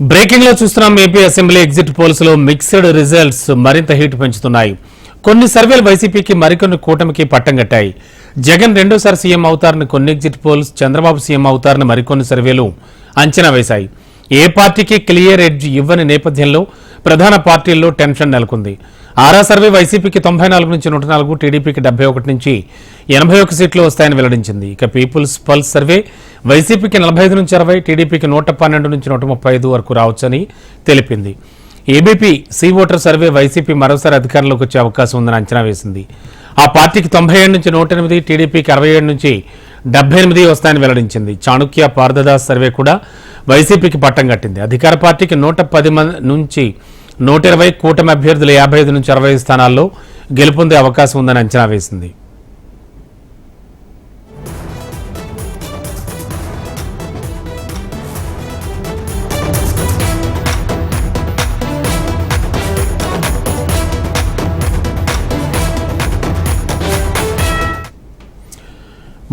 Breaking లో చూస్తున్నాం. AP assembly exit polls లో మిక్స్డ్ రిజల్ట్స్ మరింత హీట్ పెంచుతున్నాయి. కొన్ని సర్వేలు వైసీపీకి, మరికొన్ని కూటమికి పట్టం కట్టాయి. జగన్ రెండోసారి సీఎం అవుతారని కొన్ని ఎగ్జిట్ పోల్స్, చంద్రబాబు సీఎం అవుతారని మరికొన్ని సర్వేలు అంచనా వేశాయి. ఏ పార్టీకి క్లియర్ ఎడ్జ్ ఇవ్వని నేపథ్యంలో ప్రధాన పార్టీల్లో టెన్షన్ నెలకొంది. ఆరా సర్వే వైసీపీకి 94 నుంచి 104, టీడీపీకి 71 నుంచి 81 సీట్లు వస్తాయని వెల్లడించింది. ఇక పీపుల్స్ పల్స్ సర్వే వైసీపీకి 45 నుంచి 60, టీడీపీకి 112 నుంచి 135 వరకు రావచ్చని తెలిపింది. ABP see voter survey YCP మరోసారి అధికారంలోకి వచ్చే అవకాశం ఉందని అంచనా వేసింది. ఆ పార్టీకి 97 నుంచి 108, టీడీపీకి 67 నుంచి 78 వస్తాయని వెల్లడించింది. చాణుక్య పార్దదాస్ సర్వే కూడా వైసీపీకి పట్టం కట్టింది. అధికార పార్టీకి 110 నుంచి 120, కూటమి అభ్యర్థులు 55 నుంచి 60 స్థానాల్లో గెలుపొందే అవకాశం ఉందని అంచనా వేసింది.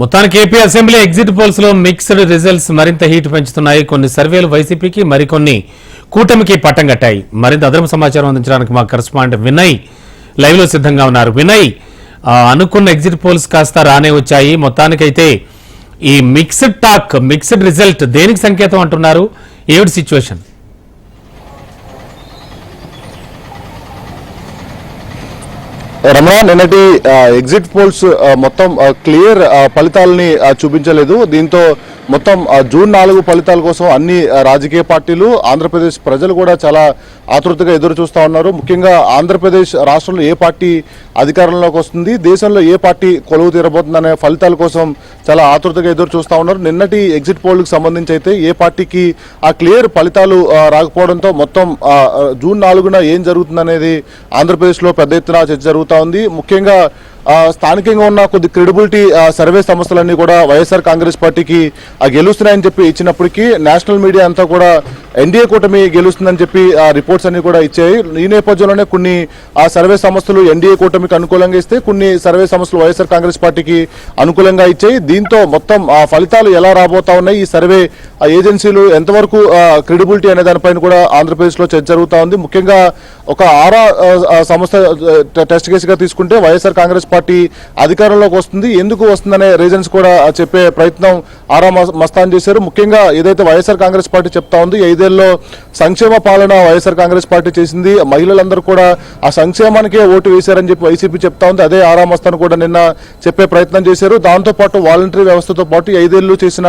మొత్తానికి ఏపీ అసెంబ్లీ ఎగ్జిట్ పోల్స్ లో మిక్స్డ్ రిజల్ట్స్ మరింత హీట్ పెంచుతున్నాయి. కొన్ని సర్వేలు వైసీపీకి, మరికొన్ని కూటమికి పట్టం కట్టాయి. మరింత అదనపు సమాచారం అందించడానికి మా కరెస్పాండెంట్ వినయ్ లైవ్ లో సిద్ధంగా ఉన్నారు. వినయ్, అనుకున్న ఎగ్జిట్ పోల్స్ కాస్త రానే వచ్చాయి. మొత్తానికైతే ఈ మిక్స్డ్ రిజల్ట్ దేనికి సంకేతం అంటున్నారు? ఏమిటి సిచ్యువేషన్? రమణ, నిన్నటి ఎగ్జిట్ పోల్స్ మొత్తం క్లియర్ ఫలితాలని చూపించలేదు. దీంతో మొత్తం జూన్ 4 ఫలితాల కోసం అన్ని రాజకీయ పార్టీలు, ఆంధ్రప్రదేశ్ ప్రజలు కూడా చాలా ఆతృతగా ఎదురు చూస్తూ ఉన్నారు. ముఖ్యంగా ఆంధ్రప్రదేశ్ రాష్ట్రంలో ఏ పార్టీ అధికారంలోకి వస్తుంది, దేశంలో ఏ పార్టీ కొలువు తీరబోతుందనే ఫలితాల కోసం చాలా ఆతృతగా ఎదురు చూస్తూ ఉన్నారు. నిన్నటి ఎగ్జిట్ పోల్కి సంబంధించి అయితే ఏ పార్టీకి ఆ క్లియర్ ఫలితాలు రాకపోవడంతో మొత్తం జూన్ 4న ఏం జరుగుతుందనేది ఆంధ్రప్రదేశ్లో పెద్ద ఎత్తున చర్చ జరుగుతూ ఉంది. ముఖ్యంగా స్థానికంగా ఉన్న కొద్ది క్రెడిబిలిటీ సర్వే సంస్థలన్నీ కూడా వైఎస్ఆర్ కాంగ్రెస్ పార్టీకి గెలుస్తున్నాయని చెప్పి ఇచ్చినప్పటికీ నేషనల్ మీడియా అంతా కూడా ఎన్డీఏ కూటమి గెలుస్తుందని చెప్పి రిపోర్ట్స్ అన్ని కూడా ఇచ్చాయి. ఈ నేపథ్యంలోనే కొన్ని సర్వే సంస్థలు ఎన్డీఏ కూటమికి అనుకూలంగా ఇస్తే, కొన్ని సర్వే సంస్థలు వైఎస్ఆర్ కాంగ్రెస్ పార్టీకి అనుకూలంగా ఇచ్చాయి. దీంతో మొత్తం ఫలితాలు ఎలా రాబోతా ఉన్నాయి, ఈ సర్వే ఏజెన్సీలు ఎంతవరకు క్రెడిబిలిటీ అనే దానిపైన కూడా ఆంధ్రప్రదేశ్లో చర్చ జరుగుతూ ఉంది. ముఖ్యంగా ఒక ఆరా సంస్థ టెస్ట్ కేసుగా తీసుకుంటే వైఎస్ఆర్ కాంగ్రెస్ పార్టీ అధికారంలోకి వస్తుంది, ఎందుకు వస్తుందనే రీజన్స్ కూడా చెప్పే ప్రయత్నం ఆరా మస్తాన్ చేశారు. ముఖ్యంగా ఏదైతే వైఎస్ఆర్ కాంగ్రెస్ పార్టీ చెప్తా ఉంది, 5 ఏళ్లలో సంక్షేమ పాలన వైఎస్ఆర్ కాంగ్రెస్ పార్టీ చేసింది, మహిళలందరూ కూడా ఆ సంక్షేమానికే ఓటు వేశారని చెప్పి వైసీపీ చెప్తా ఉంది. అదే ఆరా మస్తాన్ కూడా నిన్న చెప్పే ప్రయత్నం చేశారు. దాంతోపాటు వాలంటరీ వ్యవస్థతో పాటు 5 ఏళ్లు చేసిన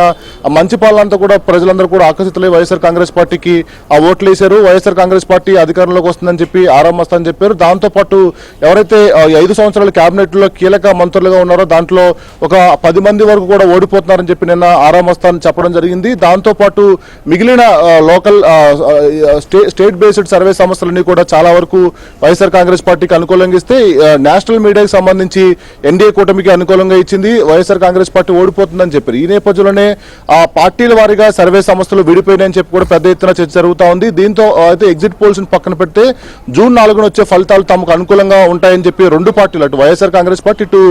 మంచి పాలన అంతా కూడా ప్రజలందరూ కూడా ఆకర్షితులై వైఎస్ఆర్ కాంగ్రెస్ పార్టీకి ఆ ఓట్లు వేశారు. వైఎస్ఆర్ కాంగ్రెస్ పార్టీ అధికారంలోకి వస్తుందని చెప్పి ఆరా మస్తాన్ చెప్పారు. దాంతోపాటు ఎవరైతే 5 సంవత్సరాల కేబినెట్ లో కీలక మంత్రులుగా ఉన్నారో దాంట్లో ఒక 10 మంది వరకు కూడా ఓడిపోతున్నారని చెప్పి నిన్న ఆరా మస్తాన్ చెప్పడం జరిగింది. దాంతోపాటు మిగిలిన లోకల్ స్టేట్ బేస్డ్ సర్వే సంస్థలన్నీ కూడా చాలా వరకు వైఎస్ఆర్ కాంగ్రెస్ పార్టీకి అనుకూలంగా ఇస్తే, నేషనల్ మీడియాకి సంబంధించి ఎన్డీఏ కూటమికి అనుకూలంగా ఇచ్చింది. వైఎస్ఆర్ కాంగ్రెస్ పార్టీ ఓడిపోతుందని చెప్పారు. ఈ నేపథ్యంలోనే ఆ పార్టీల వారీగా సర్వే సంస్థలు విడిపోయినాయని చెప్పి కూడా పెద్ద ఎత్తున చర్చ జరుగుతూ ఉంది. దీంతో అయితే ఎగ్జిట్ పోల్స్ పక్కన పెడితే జూన్ 4న వచ్చే ఫలితాలు తమకు అనుకూలంగా ఉంటాయని చెప్పి రెండు పార్టీలు, అటు వైఎస్ఆర్ కాంగ్రెస్ పార్టీ, ఇటు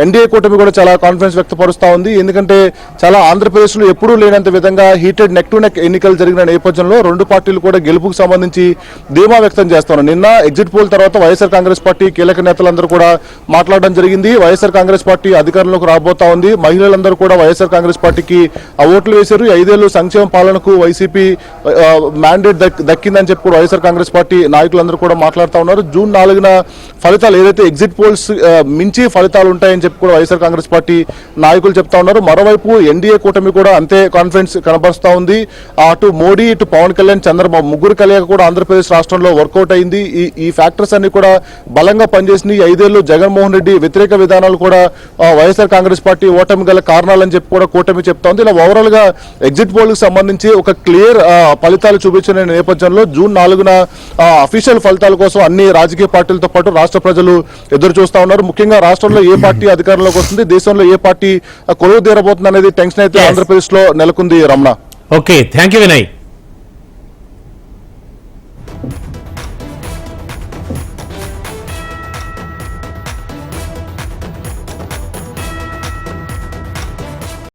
ఎన్డీఏ కూటమి కూడా చాలా కాన్ఫిడెన్స్ వ్యక్తపరుస్తూ ఉంది. ఎందుకంటే చాలా ఆంధ్రప్రదేశ్లో ఎప్పుడూ లేనంత విధంగా హీటెడ్ నెక్ టు నెక్ ఎన్నికలు జరిగిన నేపథ్యంలో రెండు పార్టీలు కూడా గెలుపుకు సంబంధించి ధీమా వ్యక్తం చేస్తున్నారు. నిన్న ఎగ్జిట్ పోల్ తర్వాత వైఎస్ఆర్ కాంగ్రెస్ పార్టీ కీలక నేతలందరూ కూడా మాట్లాడడం జరిగింది. వైఎస్ఆర్ కాంగ్రెస్ పార్టీ అధికారంలోకి రాబోతా ఉంది, మహిళలందరూ కూడా వైఎస్ఆర్ కాంగ్రెస్ పార్టీకి ఆ ఓట్లు వేశారు, 5 ఏళ్లు సంక్షేమ పాలనకు వైసీపీ మ్యాండేట్ దక్కిందని చెప్పి వైఎస్ఆర్ కాంగ్రెస్ పార్టీ నాయకులందరూ కూడా మాట్లాడుతూ ఉన్నారు. జూన్ 4న ఫలితాలు ఏదైతే ఎగ్జిట్ పోల్స్ మించి ఫలితాలు ఉంటాయని చెప్పి కూడా వైఎస్ఆర్ కాంగ్రెస్ పార్టీ నాయకులు చెప్తా ఉన్నారు. మరోవైపు ఎన్డీఏ కూటమి కూడా అంతే కాన్ఫిడెన్స్ కనబరుస్తూ ఉంది. అటు మోడీ, ఇటు పవన్ కళ్యాణ్, చంద్రబాబు ముగ్గురు కలియక కూడా ఆంధ్రప్రదేశ్ రాష్ట్రంలో వర్కౌట్ అయింది. ఈ ఫ్యాక్టర్స్ అన్ని కూడా బలంగా పనిచేసినాయి. 5 ఏళ్లు జగన్మోహన్ రెడ్డి వ్యతిరేక విధానాలు కూడా వైఎస్ఆర్ కాంగ్రెస్ పార్టీ ఓటమి గల కారణాలని చెప్పి కూడా కూటమి చెప్తా ఉంది. ఇలా ఓవరాల్ గా ఎగ్జిట్ పోల్ కి సంబంధించి ఒక క్లియర్ ఫలితాలు చూపించిన నేపథ్యంలో జూన్ 4న అఫీషియల్ ఫలితాల కోసం అన్ని రాజకీయ పార్టీలతో పాటు రాష్ట్ర ప్రజలు ఎదురు చూస్తా ఉన్నారు. ముఖ్యంగా రాష్ట్రంలో ఏ పార్టీ అధికారంలోకి వస్తుంది, దేశంలో ఏ పార్టీ కొలువు తీరబోతుంది అనేది టెన్షన్ అయితే ఆంధ్రప్రదేశ్ లో నెలకొంది. Ramana, okay, thank you Vinay.